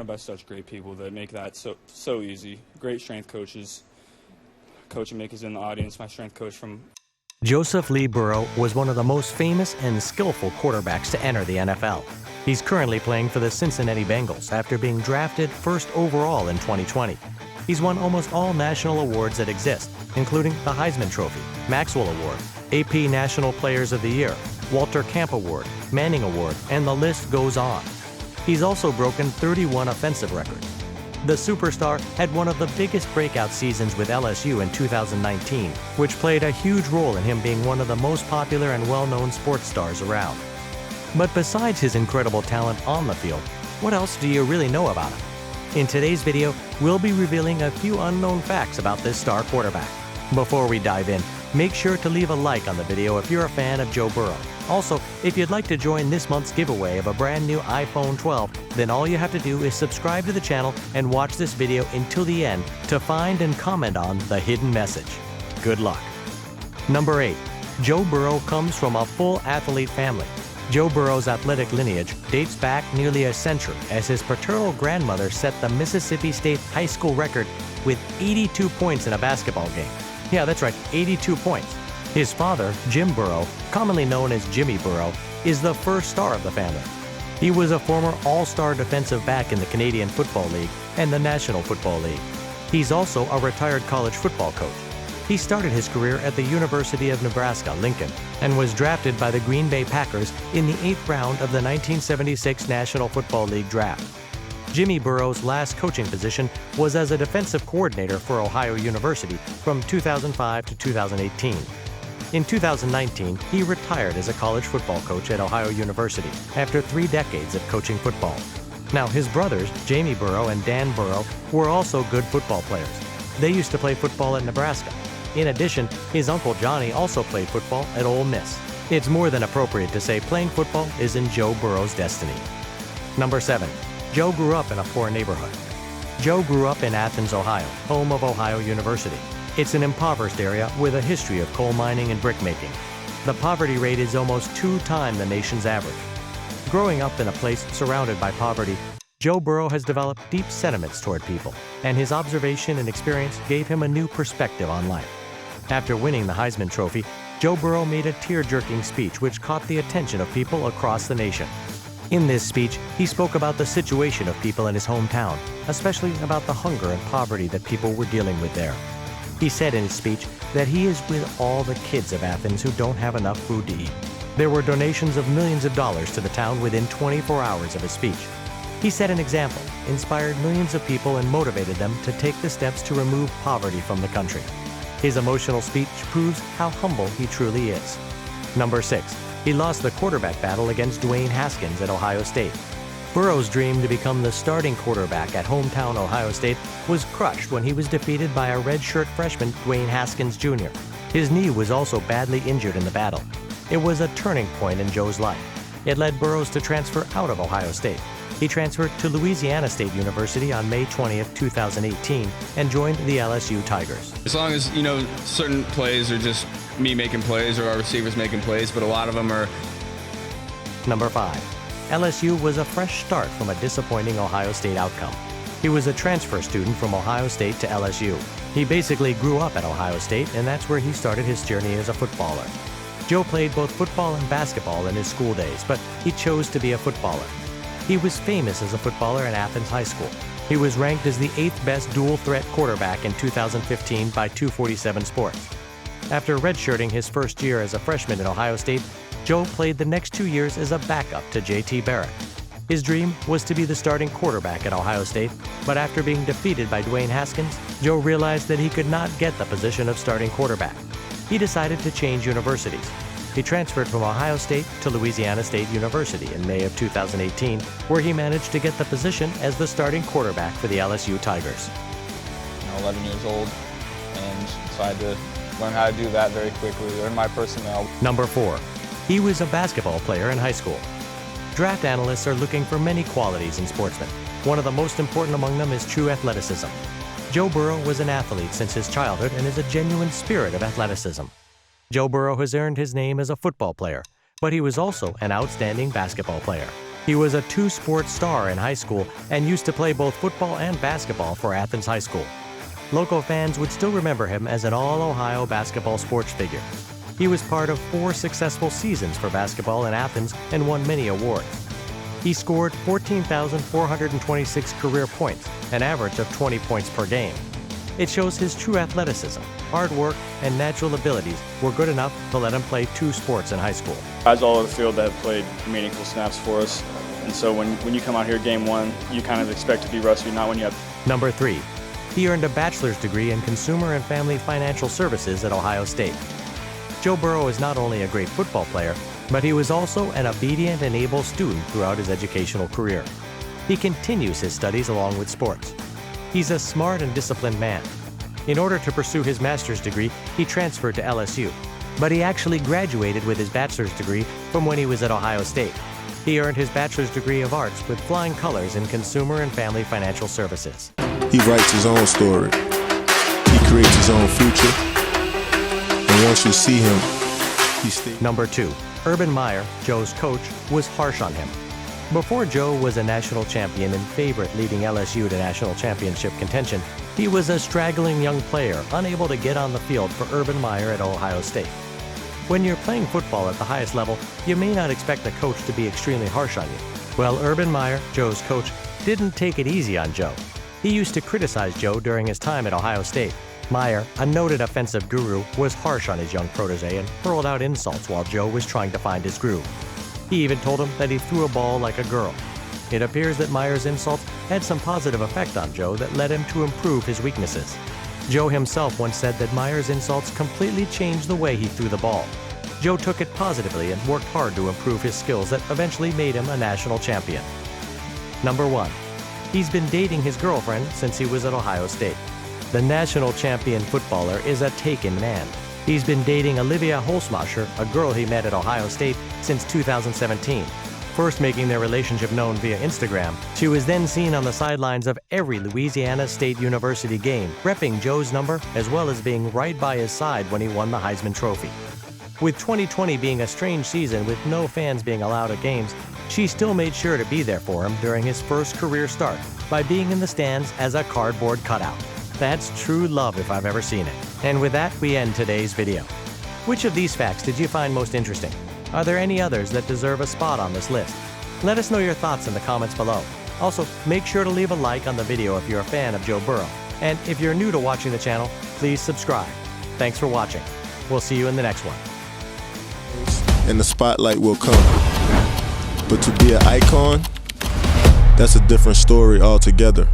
surrounded by such great people that make that so easy. Great strength coaches. Coach Mick is in the audience, my strength coach from... Joseph Lee Burrow was one of the most famous and skillful quarterbacks to enter the NFL. He's currently playing for the Cincinnati Bengals after being drafted first overall in 2020. He's won almost all national awards that exist, including the Heisman Trophy, Maxwell Award, AP National Players of the Year, Walter Camp Award, Manning Award, and the list goes on. He's also broken 31 offensive records. The superstar had one of the biggest breakout seasons with LSU in 2019, which played a huge role in him being one of the most popular and well-known sports stars around. But besides his incredible talent on the field, what else do you really know about him? In today's video, we'll be revealing a few unknown facts about this star quarterback. Before we dive in, make sure to leave a like on the video if you're a fan of Joe Burrow. Also, if you'd like to join this month's giveaway of a brand new iPhone 12, then all you have to do is subscribe to the channel and watch this video until the end to find and comment on the hidden message. Good luck. Number 8. Joe Burrow comes from a full athlete family. Joe Burrow's athletic lineage dates back nearly a century, as his paternal grandmother set the Mississippi State high school record with 82 points in a basketball game. Yeah, that's right, 82 points. His father, Jim Burrow, commonly known as Jimmy Burrow, is the first star of the family. He was a former all-star defensive back in the Canadian Football League and the National Football League. He's also a retired college football coach. He started his career at the University of Nebraska-Lincoln and was drafted by the Green Bay Packers in the 8th round of the 1976 National Football League draft. Jimmy Burrow's last coaching position was as a defensive coordinator for Ohio University from 2005 to 2018. In 2019, he retired as a college football coach at Ohio University after 3 decades of coaching football. Now, his brothers, Jamie Burrow and Dan Burrow, were also good football players. They used to play football at Nebraska. In addition, his uncle Johnny also played football at Ole Miss. It's more than appropriate to say playing football is in Joe Burrow's destiny. Number 7. Joe grew up in a poor neighborhood. Joe grew up in Athens, Ohio, home of Ohio University. It's an impoverished area with a history of coal mining and brickmaking. The poverty rate is almost 2 times the nation's average. Growing up in a place surrounded by poverty, Joe Burrow has developed deep sentiments toward people, and his observation and experience gave him a new perspective on life. After winning the Heisman Trophy, Joe Burrow made a tear-jerking speech which caught the attention of people across the nation. In this speech, he spoke about the situation of people in his hometown, especially about the hunger and poverty that people were dealing with there. He said in his speech that he is with all the kids of Athens who don't have enough food to eat. There were donations of millions of dollars to the town within 24 hours of his speech. He set an example, inspired millions of people, and motivated them to take the steps to remove poverty from the country. His emotional speech proves how humble he truly is. Number 6. He lost the quarterback battle against Dwayne Haskins at Ohio State. Burrow's dream to become the starting quarterback at hometown Ohio State was crushed when he was defeated by a redshirt freshman, Dwayne Haskins Jr. His knee was also badly injured in the battle. It was a turning point in Joe's life. It led Burrows to transfer out of Ohio State. He transferred to Louisiana State University on May 20th, 2018, and joined the LSU Tigers. As long as, certain plays are just me making plays or our receivers making plays, but a lot of them are... Number 5. LSU was a fresh start from a disappointing Ohio State outcome. He was a transfer student from Ohio State to LSU. He basically grew up at Ohio State, and that's where he started his journey as a footballer. Joe played both football and basketball in his school days, but he chose to be a footballer. He was famous as a footballer at Athens High School. He was ranked as the 8th best dual-threat quarterback in 2015 by 247 Sports. After redshirting his first year as a freshman at Ohio State, Joe played the next 2 years as a backup to J.T. Barrett. His dream was to be the starting quarterback at Ohio State, but after being defeated by Dwayne Haskins, Joe realized that he could not get the position of starting quarterback. He decided to change universities. He transferred from Ohio State to Louisiana State University in May of 2018, where he managed to get the position as the starting quarterback for the LSU Tigers. 11 years old, and decided to learn how to do that very quickly, learn my personnel. Number 4. He was a basketball player in high school. Draft analysts are looking for many qualities in sportsmen. One of the most important among them is true athleticism. Joe Burrow was an athlete since his childhood and is a genuine spirit of athleticism. Joe Burrow has earned his name as a football player, but he was also an outstanding basketball player. He was a two-sport star in high school and used to play both football and basketball for Athens High School. Local fans would still remember him as an All-Ohio basketball sports figure. He was part of 4 successful seasons for basketball in Athens and won many awards. He scored 14,426 career points, an average of 20 points per game. It shows his true athleticism, hard work, and natural abilities were good enough to let him play 2 sports in high school. Guys all over the field that have played meaningful snaps for us. And so when you come out here game 1, you kind of expect to be rusty, not when you have. Number 3, he earned a bachelor's degree in Consumer and Family Financial Services at Ohio State. Joe Burrow is not only a great football player, but he was also an obedient and able student throughout his educational career. He continues his studies along with sports. He's a smart and disciplined man. In order to pursue his master's degree, he transferred to LSU, but he actually graduated with his bachelor's degree from when he was at Ohio State. He earned his bachelor's degree of arts with flying colors in Consumer and Family Financial Services. He writes his own story. He creates his own future. And once you see him, he stays. Number 2, Urban Meyer, Joe's coach, was harsh on him. Before Joe was a national champion and favorite leading LSU to national championship contention, he was a straggling young player unable to get on the field for Urban Meyer at Ohio State. When you're playing football at the highest level, you may not expect the coach to be extremely harsh on you. Well, Urban Meyer, Joe's coach, didn't take it easy on Joe. He used to criticize Joe during his time at Ohio State. Meyer, a noted offensive guru, was harsh on his young protege and hurled out insults while Joe was trying to find his groove. He even told him that he threw a ball like a girl. It appears that Meyer's insults had some positive effect on Joe that led him to improve his weaknesses. Joe himself once said that Meyer's insults completely changed the way he threw the ball. Joe took it positively and worked hard to improve his skills that eventually made him a national champion. Number 1, he's been dating his girlfriend since he was at Ohio State. The national champion footballer is a taken man. He's been dating Olivia Holzmacher, a girl he met at Ohio State, since 2017. First making their relationship known via Instagram, she was then seen on the sidelines of every Louisiana State University game, repping Joe's number as well as being right by his side when he won the Heisman Trophy. With 2020 being a strange season with no fans being allowed at games, she still made sure to be there for him during his first career start by being in the stands as a cardboard cutout. That's true love if I've ever seen it. And with that, we end today's video. Which of these facts did you find most interesting? Are there any others that deserve a spot on this list? Let us know your thoughts in the comments below. Also, make sure to leave a like on the video if you're a fan of Joe Burrow. And if you're new to watching the channel, please subscribe. Thanks for watching. We'll see you in the next one. And the spotlight will come. But to be an icon, that's a different story altogether.